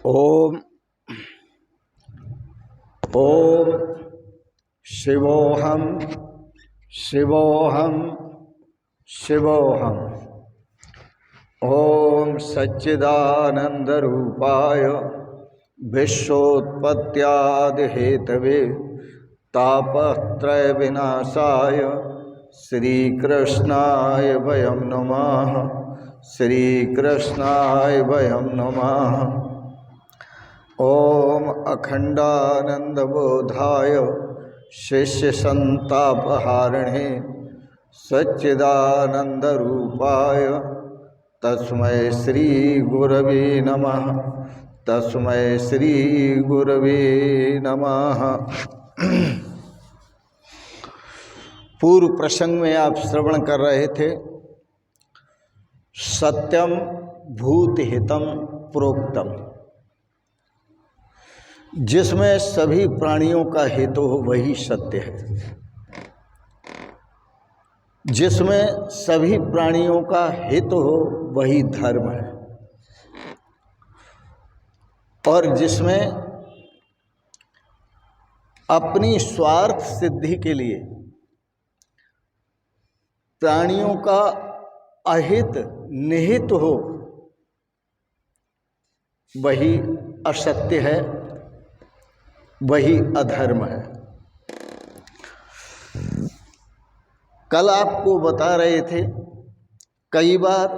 ओम ओम शिवोहम शिवोहम शिवोहम। ओम सच्चिदानंद रूपाय विश्वोत्पत्त्यादि Hathaway तापत्रय विनाशाय श्रीकृष्णाय वयं नमः। श्रीकृष्णाय वयं नमः। ओम अखंडानंदबोधाय शिष्यसंतापहारिणे सच्चिदानंद रूपाय तस्मै श्री गुरवे नमः। तस्मै श्री गुरवे नमः। पूर्व प्रसंग में आप श्रवण कर रहे थे सत्यम भूतहितम प्रोक्तम, जिसमें सभी प्राणियों का हेतु हो वही सत्य है, जिसमें सभी प्राणियों का हेतु हो वही धर्म है, और जिसमें अपनी स्वार्थ सिद्धि के लिए प्राणियों का अहित निहित हो वही असत्य है, वही अधर्म है। कल आपको बता रहे थे कई बार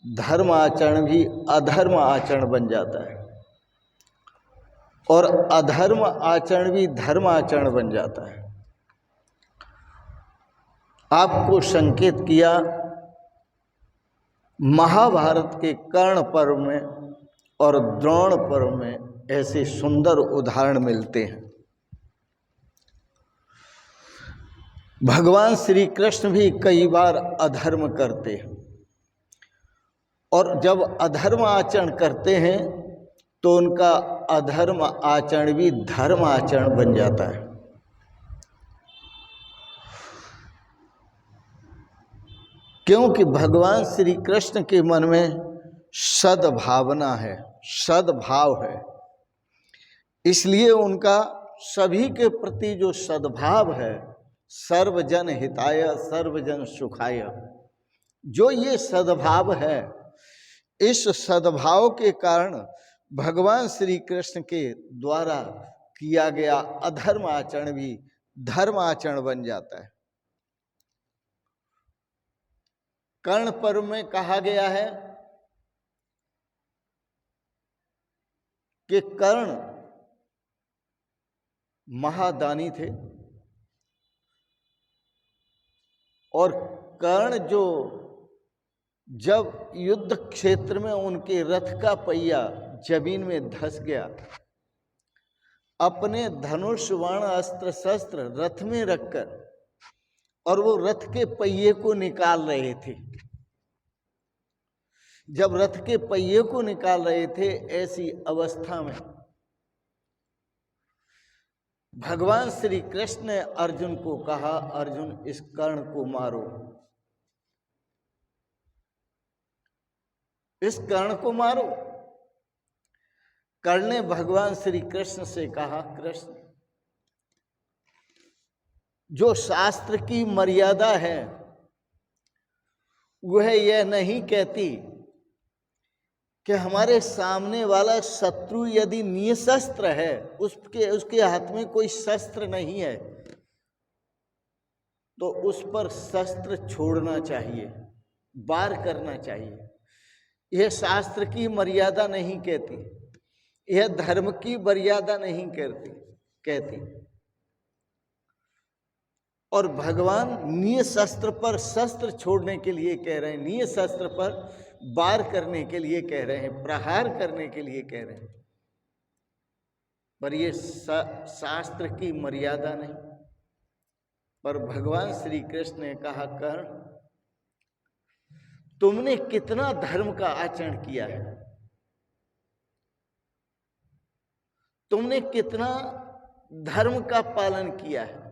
धर्म आचरण भी अधर्म आचरण बन जाता है और अधर्म आचरण भी धर्म आचरण बन जाता है। आपको संकेत किया महाभारत के कर्ण पर्व में और द्रोण पर्व में ऐसे सुंदर उदाहरण मिलते हैं। भगवान श्री कृष्ण भी कई बार अधर्म करते हैं, और जब अधर्म आचरण करते हैं तो उनका अधर्म आचरण भी धर्म आचरण बन जाता है। क्योंकि भगवान श्री कृष्ण के मन में सद्भावना है, सद्भाव है, इसलिए उनका सभी के प्रति जो सद्भाव है, सर्वजन हिताय सर्वजन सुखाय, जो ये सद्भाव है, इस सद्भाव के कारण भगवान श्री कृष्ण के द्वारा किया गया अधर्म आचरण भी धर्म आचरण बन जाता है। कर्ण पर्व में कहा गया है कि कर्ण महादानी थे, और कर्ण जो जब युद्ध क्षेत्र में उनके रथ का पहिया जमीन में धंस गया, अपने धनुष बाण अस्त्र शस्त्र रथ में रखकर और वो रथ के पहिए को निकाल रहे थे। जब रथ के पहिए को निकाल रहे थे, ऐसी अवस्था में भगवान श्री कृष्ण ने अर्जुन को कहा, अर्जुन इस कर्ण को मारो, इस कर्ण को मारो। कर्ण ने भगवान श्री कृष्ण से कहा, कृष्ण, जो शास्त्र की मर्यादा है वह यह नहीं कहती कि हमारे सामने वाला शत्रु यदि निशस्त्र है, उसके हाथ में कोई शस्त्र नहीं है, तो उस पर शस्त्र छोड़ना चाहिए, वार करना चाहिए। यह शास्त्र की मर्यादा नहीं कहती, यह धर्म की मर्यादा नहीं कहती। और भगवान निशस्त्र पर शस्त्र छोड़ने के लिए कह रहे हैं, निशस्त्र पर वार करने के लिए कह रहे हैं, प्रहार करने के लिए कह रहे हैं, पर ये शास्त्र की मर्यादा नहीं। पर भगवान श्री कृष्ण ने कहा, कर्ण, तुमने कितना धर्म का आचरण किया है, तुमने कितना धर्म का पालन किया है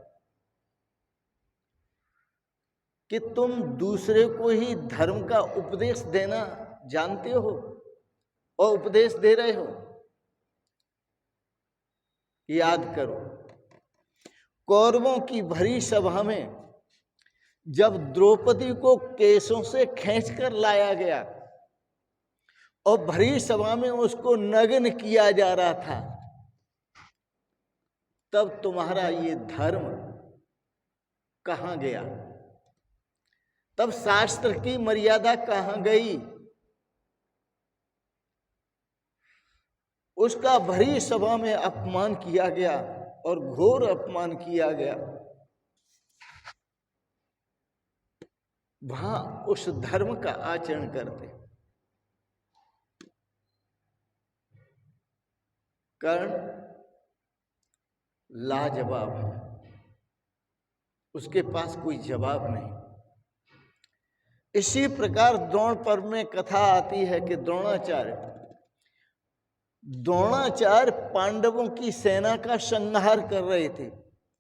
कि तुम दूसरे को ही धर्म का उपदेश देना जानते हो और उपदेश दे रहे हो। याद करो, कौरवों की भरी सभा में जब द्रौपदी को केसों से खींचकर लाया गया और भरी सभा में उसको नग्न किया जा रहा था, तब तुम्हारा ये धर्म कहां गया? तब शास्त्र की मर्यादा कहां गई? उसका भरी सभा में अपमान किया गया और घोर अपमान किया गया। वहां उस धर्म का आचरण करते। कर्ण लाजवाब है, उसके पास कोई जवाब नहीं। इसी प्रकार द्रोण पर्व में कथा आती है कि द्रोणाचार्य पांडवों की सेना का संहार कर रहे थे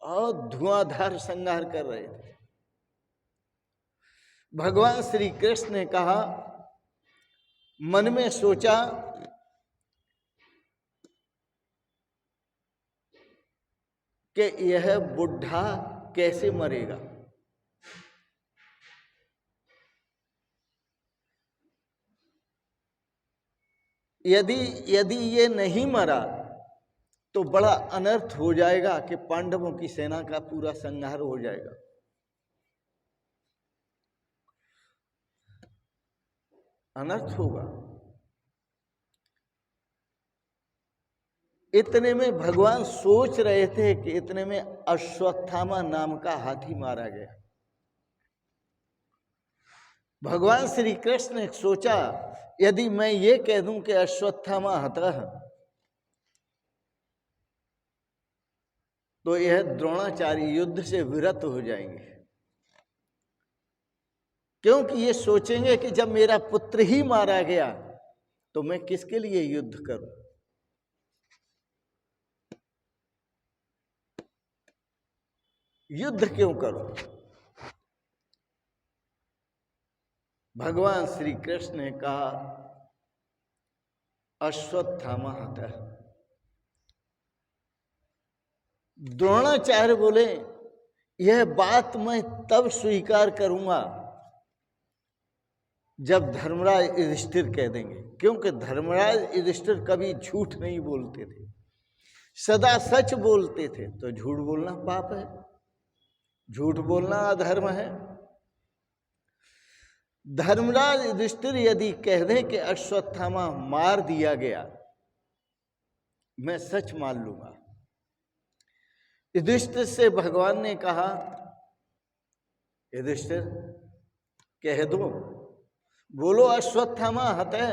और धुआंधार संहार कर रहे थे। भगवान श्री कृष्ण ने कहा, मन में सोचा कि यह बुढ़ा कैसे मरेगा। यदि ये नहीं मरा तो बड़ा अनर्थ हो जाएगा कि पांडवों की सेना का पूरा संहार हो जाएगा। अनर्थ होगा। इतने में भगवान सोच रहे थे कि इतने में अश्वत्थामा नाम का हाथी मारा गया। भगवान श्री कृष्ण ने सोचा, यदि मैं ये कह दूं कि अश्वत्थामा हतः, तो यह द्रोणाचार्य युद्ध से विरत हो जाएंगे, क्योंकि ये सोचेंगे कि जब मेरा पुत्र ही मारा गया तो मैं किसके लिए युद्ध करूं। युद्ध क्यों करूं? भगवान श्री कृष्ण ने कहा, अश्वत्थामा हतः। द्रोणाचार्य बोले, यह बात मैं तब स्वीकार करूंगा जब धर्मराज युधिष्ठिर कह देंगे, क्योंकि धर्मराज युधिष्ठिर कभी झूठ नहीं बोलते थे, सदा सच बोलते थे। तो झूठ बोलना पाप है, झूठ बोलना अधर्म है। धर्मराज युधिष्ठिर यदि कह दें कि अश्वत्थामा मार दिया गया, मैं सच मान लूंगा। युधिष्ठिर से भगवान ने कहा, युधिष्ठिर कह दो, बोलो अश्वत्थामा हतः।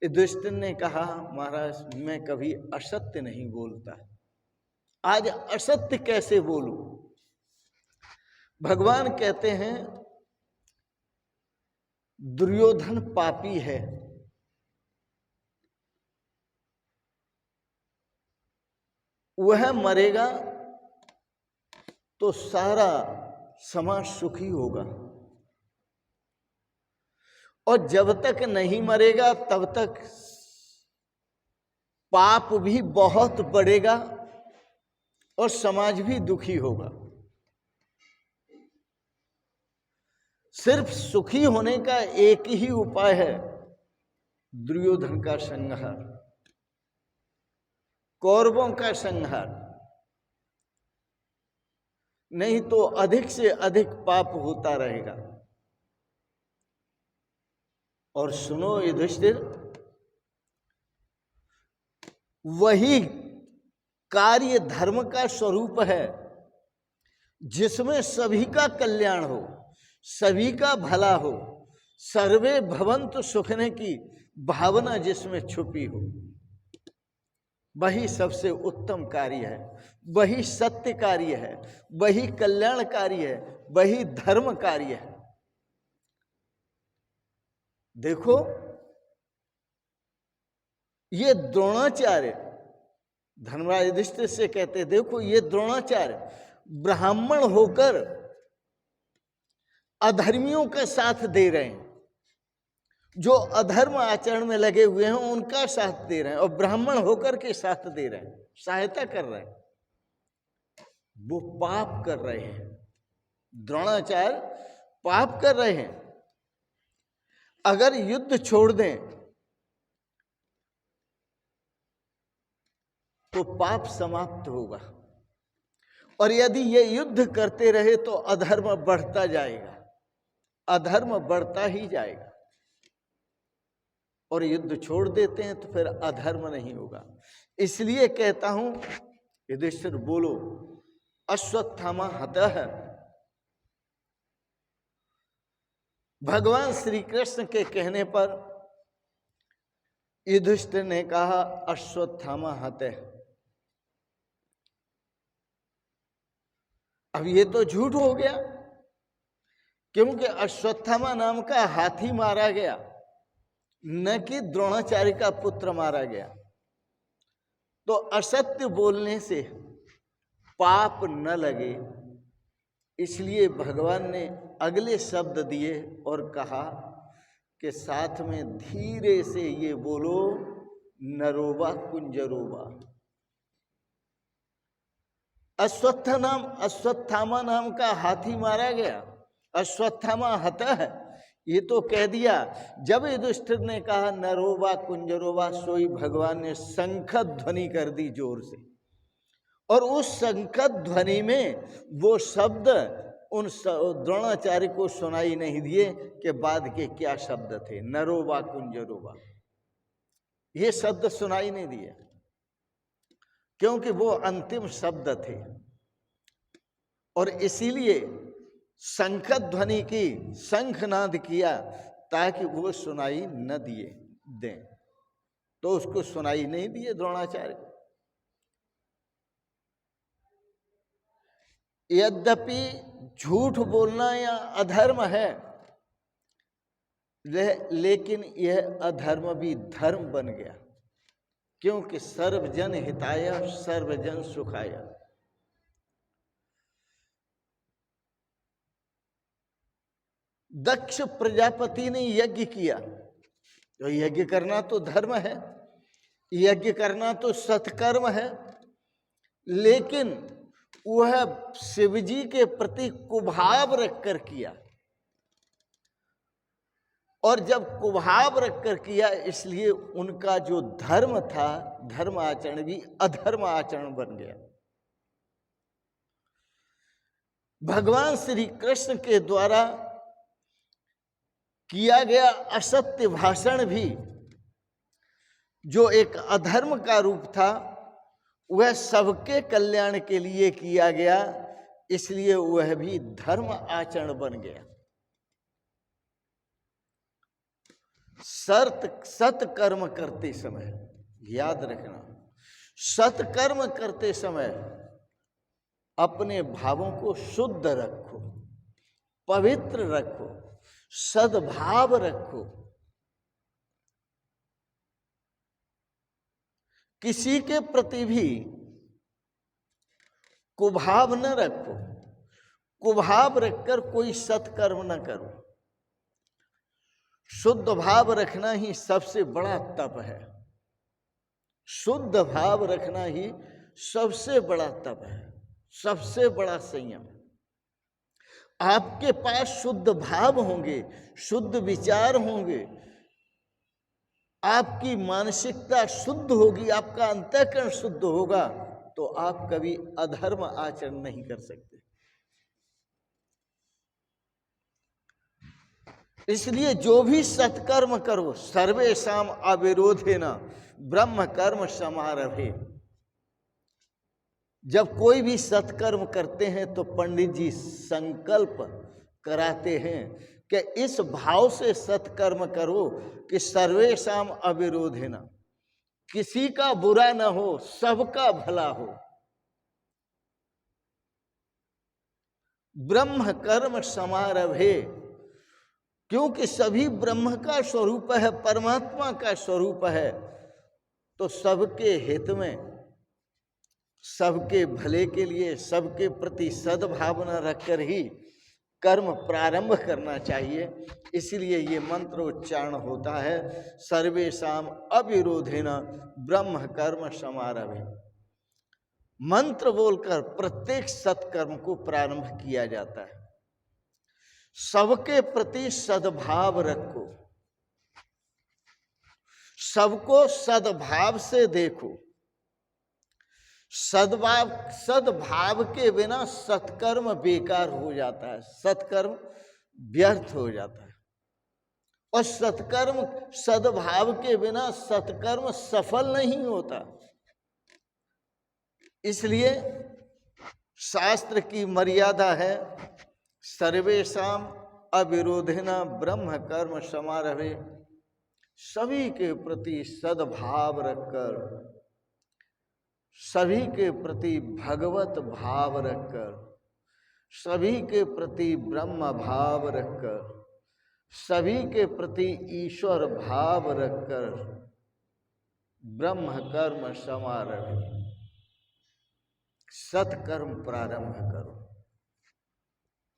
युधिष्ठिर ने कहा, महाराज मैं कभी असत्य नहीं बोलता, आज असत्य कैसे बोलूं? भगवान कहते हैं, दुर्योधन पापी है, वह मरेगा तो सारा समाज सुखी होगा, और जब तक नहीं मरेगा तब तक पाप भी बहुत बढ़ेगा और समाज भी दुखी होगा। सिर्फ सुखी होने का एक ही उपाय है, दुर्योधन का संहार, कौरवों का संहार, नहीं तो अधिक से अधिक पाप होता रहेगा। और सुनो युधिष्ठिर, वही कार्य धर्म का स्वरूप है जिसमें सभी का कल्याण हो, सभी का भला हो, सर्वे भवन्तु सुखिनः की भावना जिसमें छुपी हो, वही सबसे उत्तम कार्य है, वही सत्य कार्य है, वही कल्याणकारी है, वही धर्म कार्य है। देखो, ये द्रोणाचार्य धर्मराज युधिष्ठिर से कहते, देखो ये द्रोणाचार्य ब्राह्मण होकर अधर्मियों का साथ दे रहे हैं, जो अधर्म आचरण में लगे हुए हैं उनका साथ दे रहे हैं, और ब्राह्मण होकर के साथ दे रहे हैं। सहायता कर रहे हैं, वो पाप कर रहे हैं। द्रोणाचार्य पाप कर रहे हैं। अगर युद्ध छोड़ दें तो पाप समाप्त होगा, और यदि ये युद्ध करते रहे तो अधर्म बढ़ता जाएगा, अधर्म बढ़ता ही जाएगा। और युद्ध छोड़ देते हैं तो फिर अधर्म नहीं होगा। इसलिए कहता हूं, युधिष्ठिर बोलो, अश्वत्थामा हतः। भगवान श्री कृष्ण के कहने पर युधिष्ठिर ने कहा, अश्वत्थामा हतः। अब ये तो झूठ हो गया, क्योंकि अश्वत्थामा नाम का हाथी मारा गया, न कि द्रोणाचार्य का पुत्र मारा गया। तो असत्य बोलने से पाप न लगे, इसलिए भगवान ने अगले शब्द दिए और कहा कि साथ में धीरे से ये बोलो, नरोवा कुंजरोवा। अश्वत्थामा नाम का हाथी मारा गया, अश्वत्थामा हतः, ये तो कह दिया। जब युधिष्ठिर ने कहा नरोवा कुंजरोवा, सोई भगवान ने शंख ध्वनि कर दी जोर से, और उस शंख ध्वनि में वो शब्द उन द्रोणाचार्य को सुनाई नहीं दिए कि बाद के क्या शब्द थे। नरोवा कुंजरोवा ये शब्द सुनाई नहीं दिए, क्योंकि वो अंतिम शब्द थे, और इसीलिए शंख ध्वनि की, शंखनाद किया ताकि वो सुनाई न दिए दें। तो उसको सुनाई नहीं दिए द्रोणाचार्य। यद्यपि झूठ बोलना या अधर्म है, लेकिन यह अधर्म भी धर्म बन गया, क्योंकि सर्वजन हिताय सर्वजन सुखाय। दक्ष प्रजापति ने यज्ञ किया, तो यज्ञ करना तो धर्म है, यज्ञ करना तो सत्कर्म है, लेकिन वह शिवजी के प्रति कुभाव रखकर किया, और जब कुभाव रखकर किया, इसलिए उनका जो धर्म था, धर्म आचरण भी अधर्म आचरण बन गया। भगवान श्री कृष्ण के द्वारा किया गया असत्य भाषण भी, जो एक अधर्म का रूप था, वह सबके कल्याण के लिए किया गया, इसलिए वह भी धर्म आचरण बन गया। सत्कर्म करते समय, याद रखना, सत्कर्म करते समय अपने भावों को शुद्ध रखो, पवित्र रखो, सद्भाव रखो। किसी के प्रति भी कुभाव न रखो, कुभाव रखकर कोई सत्कर्म न करो। शुद्ध भाव रखना ही सबसे बड़ा तप है, शुद्ध भाव रखना ही सबसे बड़ा तप है, सबसे बड़ा संयम। आपके पास शुद्ध भाव होंगे, शुद्ध विचार होंगे, आपकी मानसिकता शुद्ध होगी, आपका अंतःकरण शुद्ध होगा, तो आप कभी अधर्म आचरण नहीं कर सकते। इसलिए जो भी सत्कर्म करो, सर्वेषाम अविरोधेन ब्रह्म कर्म समारभे। जब कोई भी सत्कर्म करते हैं तो पंडित जी संकल्प कराते हैं कि इस भाव से सत्कर्म करो कि सर्वेषाम अविरोधेन, किसी का बुरा न हो, सबका भला हो। ब्रह्म कर्म समारभे, क्योंकि सभी ब्रह्म का स्वरूप है, परमात्मा का स्वरूप है, तो सबके हित में, सबके भले के लिए, सबके प्रति सद्भावना रखकर ही कर्म प्रारंभ करना चाहिए। इसलिए ये मंत्र उच्चारण होता है, सर्वेषाम अविरोधेन ब्रह्म कर्म समारभे। मंत्र बोलकर प्रत्येक सत्कर्म को प्रारंभ किया जाता है। सबके प्रति सद्भाव रखो, सबको सद्भाव से देखो। सद्भाव के बिना सत्कर्म बेकार हो जाता है, सत्कर्म व्यर्थ हो जाता है। और सद्भाव के बिना सत्कर्म सफल नहीं होता। इसलिए शास्त्र की मर्यादा है, सर्वेषाम अविरोधिना ब्रह्म कर्म समारभे। सभी के प्रति सद्भाव रखकर, सभी के प्रति भगवत भाव रखकर, सभी के प्रति ब्रह्म भाव रखकर, सभी के प्रति ईश्वर भाव रखकर ब्रह्म कर्म समारभे, सत्कर्म प्रारंभ करो।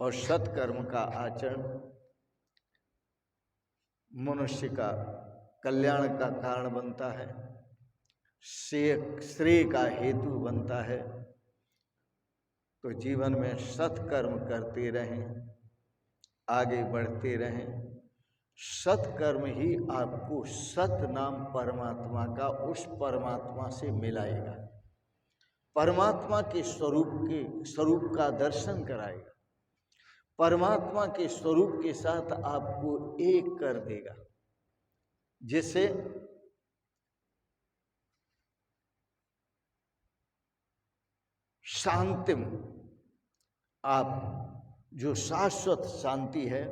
और सत्कर्म का आचरण मनुष्य का कल्याण का कारण बनता है, श्रेय का हेतु बनता है। तो जीवन में सत्कर्म करते रहें, आगे बढ़ते रहें। सत्कर्म ही आपको सत नाम परमात्मा का, उस परमात्मा से मिलाएगा, परमात्मा के स्वरूप का दर्शन कराएगा, परमात्मा के स्वरूप के साथ आपको एक कर देगा, जिससे शांतिम, आप जो शाश्वत शांति है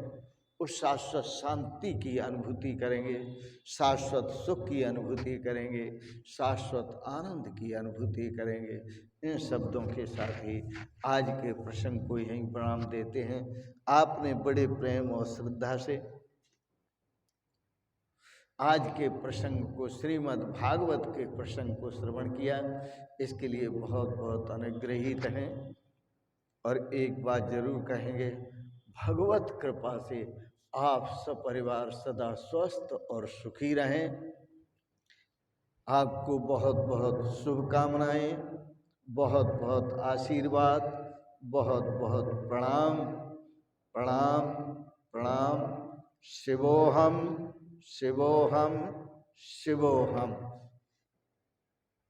उस शाश्वत शांति की अनुभूति करेंगे, शाश्वत सुख की अनुभूति करेंगे, शाश्वत आनंद की अनुभूति करेंगे। इन शब्दों के साथ ही आज के प्रसंग को यहीं प्रणाम देते हैं। आपने बड़े प्रेम और श्रद्धा से आज के प्रसंग को, श्रीमद् भागवत के प्रसंग को श्रवण किया, इसके लिए बहुत बहुत अनुग्रहित हैं। और एक बात जरूर कहेंगे, भगवत कृपा से आप सब परिवार सदा स्वस्थ और सुखी रहें। आपको बहुत बहुत शुभकामनाएं, बहुत बहुत आशीर्वाद, बहुत बहुत प्रणाम प्रणाम प्रणाम। शिवोहम शिवोहम शिवोहम।